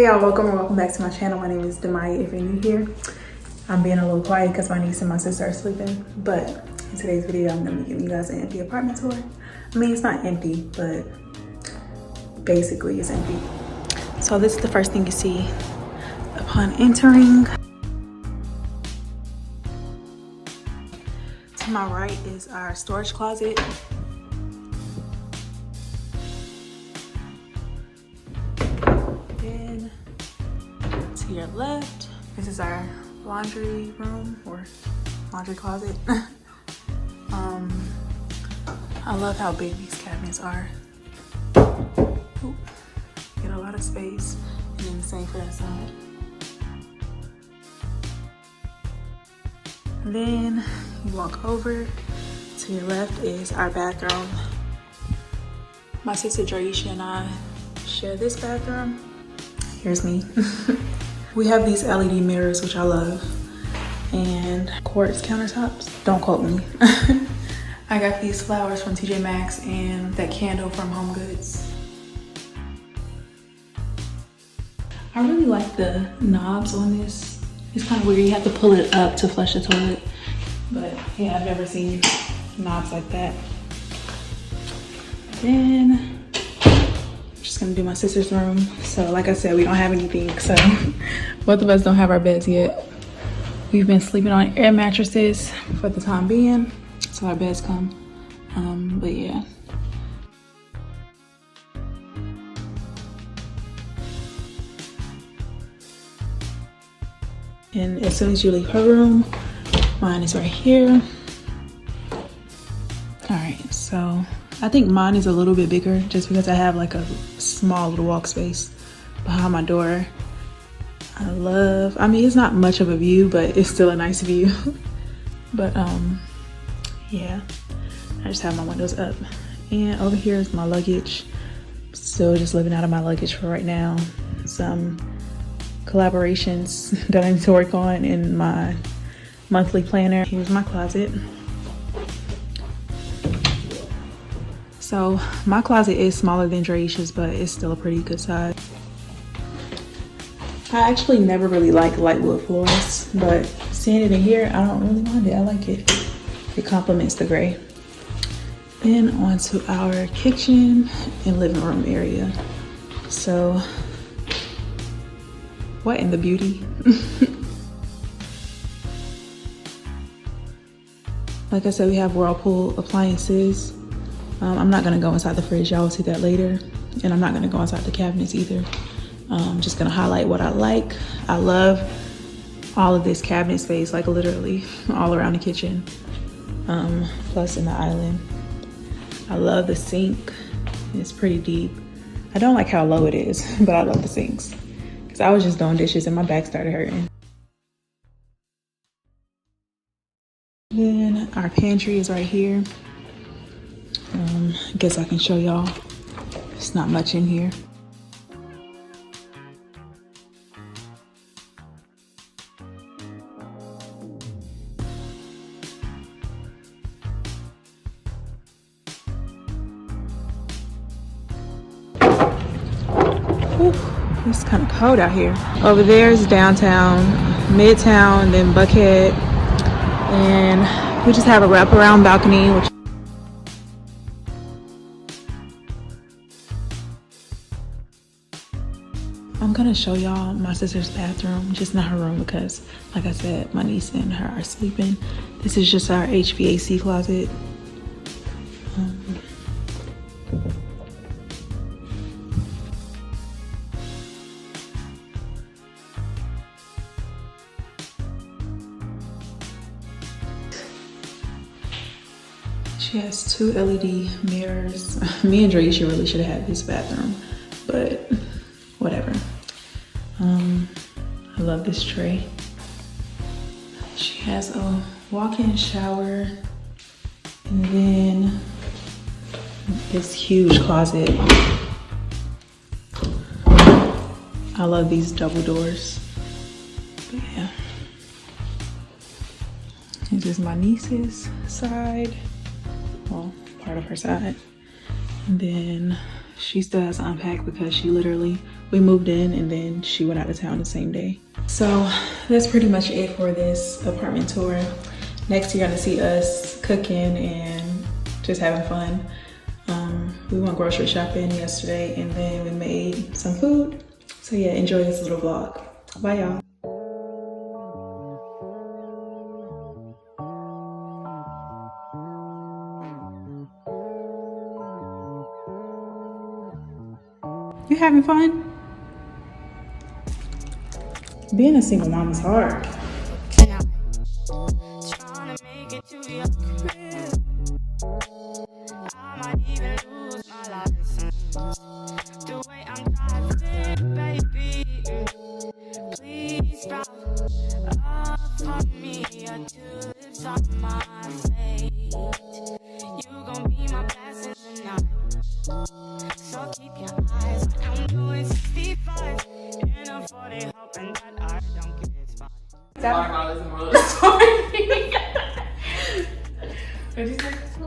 Hey y'all, welcome back to my channel. My name is Demiya. If you're new here, I'm being a little quiet because my niece and my sister are sleeping. But in today's video, I'm gonna be giving you guys an empty apartment tour. I mean, it's not empty, but basically it's empty. So this is the first thing you see upon entering. To my right is our storage closet. Then to your left, this is our laundry room or laundry closet. I love how big these cabinets are. Ooh, get a lot of space, and then the same for that side. And then you walk over, to your left is our bathroom. My sister Draisha and I share this bathroom. Here's me. We have these LED mirrors, which I love, and quartz countertops. Don't quote me. I got these flowers from TJ Maxx and that candle from Home Goods. I really like the knobs on this. It's kind of weird, you have to pull it up to flush the toilet. But yeah, I've never seen knobs like that. Then, I'm just gonna do my sister's room. So like I said, we don't have anything. So both of us don't have our beds yet. We've been sleeping on air mattresses for the time being, till our beds come. But yeah. And as soon as you leave her room, mine is right here. All right, so I think mine is a little bit bigger just because I have like a small little walk space behind my door. I mean, it's not much of a view, but it's still a nice view. But yeah, I just have my windows up. And over here is my luggage. Still just living out of my luggage for right now. Some collaborations that I need to work on in my monthly planner. Here's my closet. So my closet is smaller than Draisha's, but it's still a pretty good size. I actually never really liked light wood floors, but seeing it in here, I don't really mind it. I like it. It complements the gray. Then onto our kitchen and living room area. So, what in the beauty? Like I said, we have Whirlpool appliances. I'm not gonna go inside the fridge, y'all will see that later. And I'm not gonna go inside the cabinets either. I'm just gonna highlight what I like. I love all of this cabinet space, like literally all around the kitchen, plus in the island. I love the sink, it's pretty deep. I don't like how low it is, but I love the sinks. Cause I was just doing dishes and my back started hurting. Then our pantry is right here. I guess I can show y'all. There's not much in here. Whew, it's kind of cold out here. Over there is downtown, midtown, then Buckhead. And we just have a wraparound balcony, which I'm gonna show y'all my sister's bathroom, just not her room because, like I said, my niece and her are sleeping. This is just our HVAC closet. She has two LED mirrors. Me and Draisha really should have had this bathroom, but whatever. I love this tray. She has a walk-in shower, and then this huge closet. I love these double doors. But yeah. This is my niece's side. Well, part of her side. And then she still has to unpack because she literally we moved in and then she went out of town the same day. So that's pretty much it for this apartment tour. Next you're gonna see us cooking and just having fun. We went grocery shopping yesterday and then we made some food. So yeah, enjoy this little vlog. Bye y'all. You having fun? Being a single mom is hard.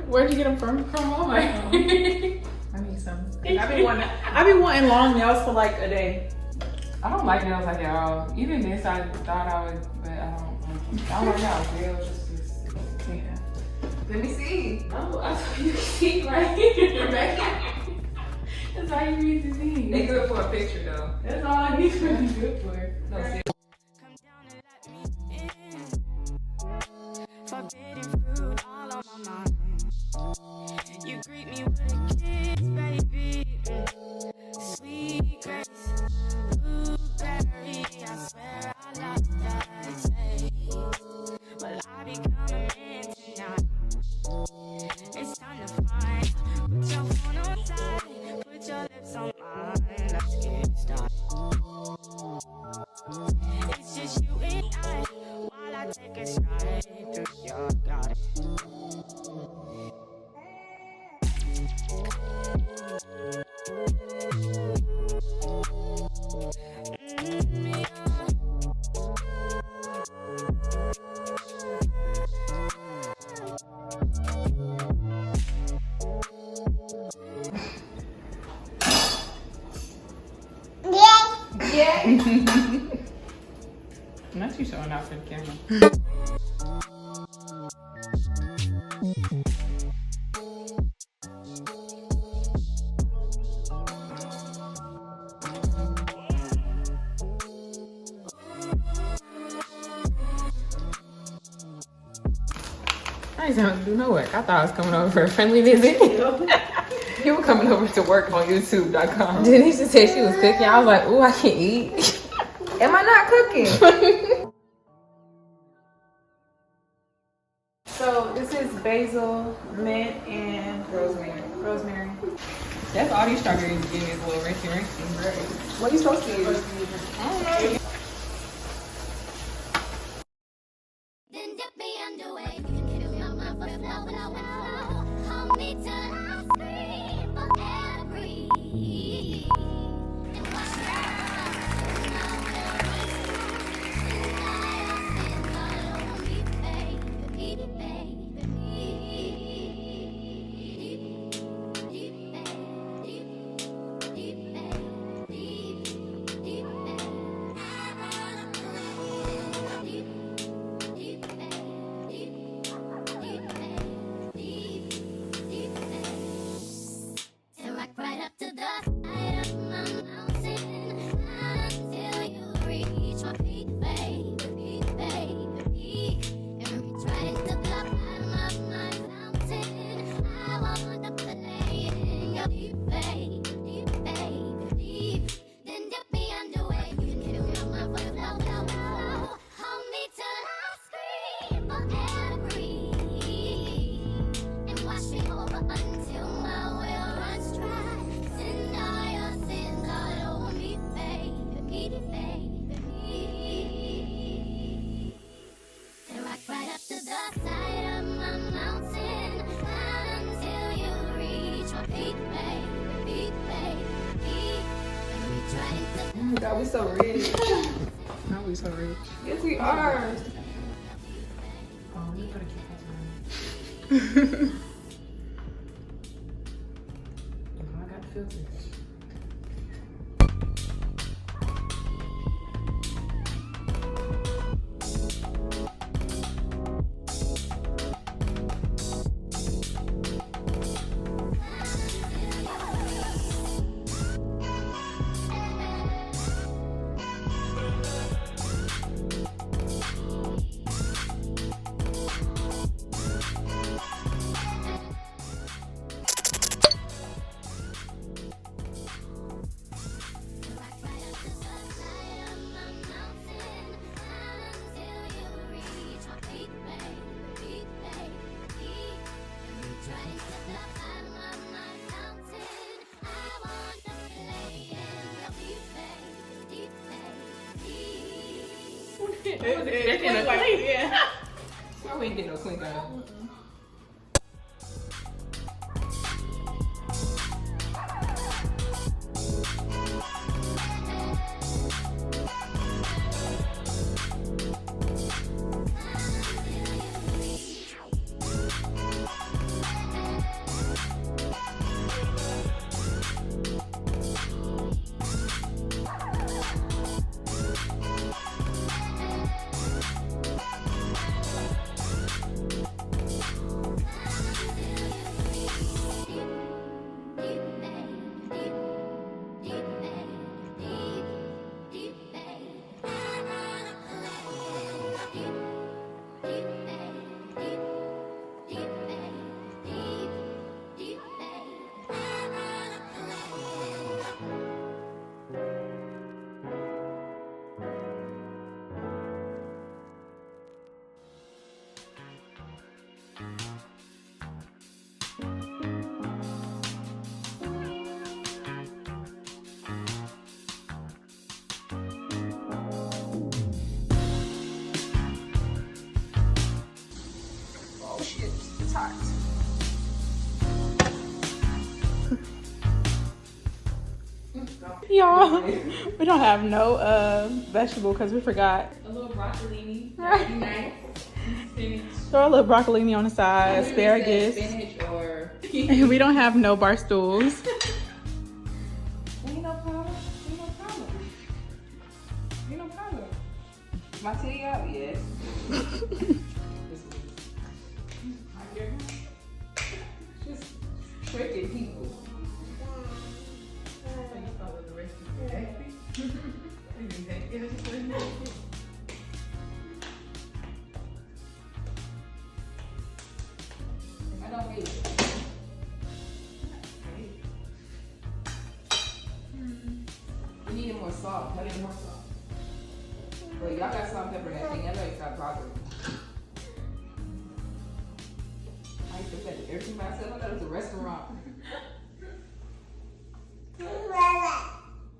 Where'd you get them from? From Walmart. I need some. I've been wanting long nails for like a day. I don't like nails like that at all. Even this, I thought I would, but I don't like nails. Nails just yeah. Let me see. Oh, I saw you see right here, back. That's all you need to see. They good for a picture though. That's all I need to be good for. No, see. Forbidden fruit all on my mind. You greet me with a kiss, baby. Sweet grace, blueberry. I swear I love that taste. Well, I become a man tonight. It's time to find. Put your phone on side. Put your lips on mine. Let's get started. It's just you and I. While I take a stride through your garden. Not you showing out for the camera. I ain't going to do no work. I thought I was coming over for a friendly visit. You were coming over to work on YouTube.com. Denise said she was cooking. I was like, ooh, I can't eat. Am I not cooking? So this is basil, mint, and rosemary. That's all these strawberries getting is a little rinsy. What are you supposed to use? I don't know. Then dip me underway. You can kill your mouth for flow. Hold me till I scream for air breathe. And wash your eyes. Now we'll God, we so rich. Now we so rich. Yes, we are. Oh, we gotta keep that time. I got filters. Yeah. I wouldn't get no clink out. Y'all, we don't have no vegetable because we forgot. A little broccolini. That'd be nice. Spinach. Throw a little broccolini on the side, asparagus. Spinach or. And we don't have no bar stools. Ain't no problem. Ain't no problem. Ain't no problem. My titty out? Yes. Just tricking people. So you follow the rest of your day. I don't get it. We needed more salt. I need more salt. But y'all got salt and pepper in that thing. That makes not bothering me. I used to pay everything by myself. I thought it was a restaurant.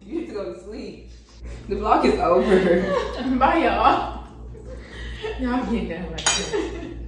You need to go to sleep. The vlog is over. Bye, y'all. Y'all getting done like that.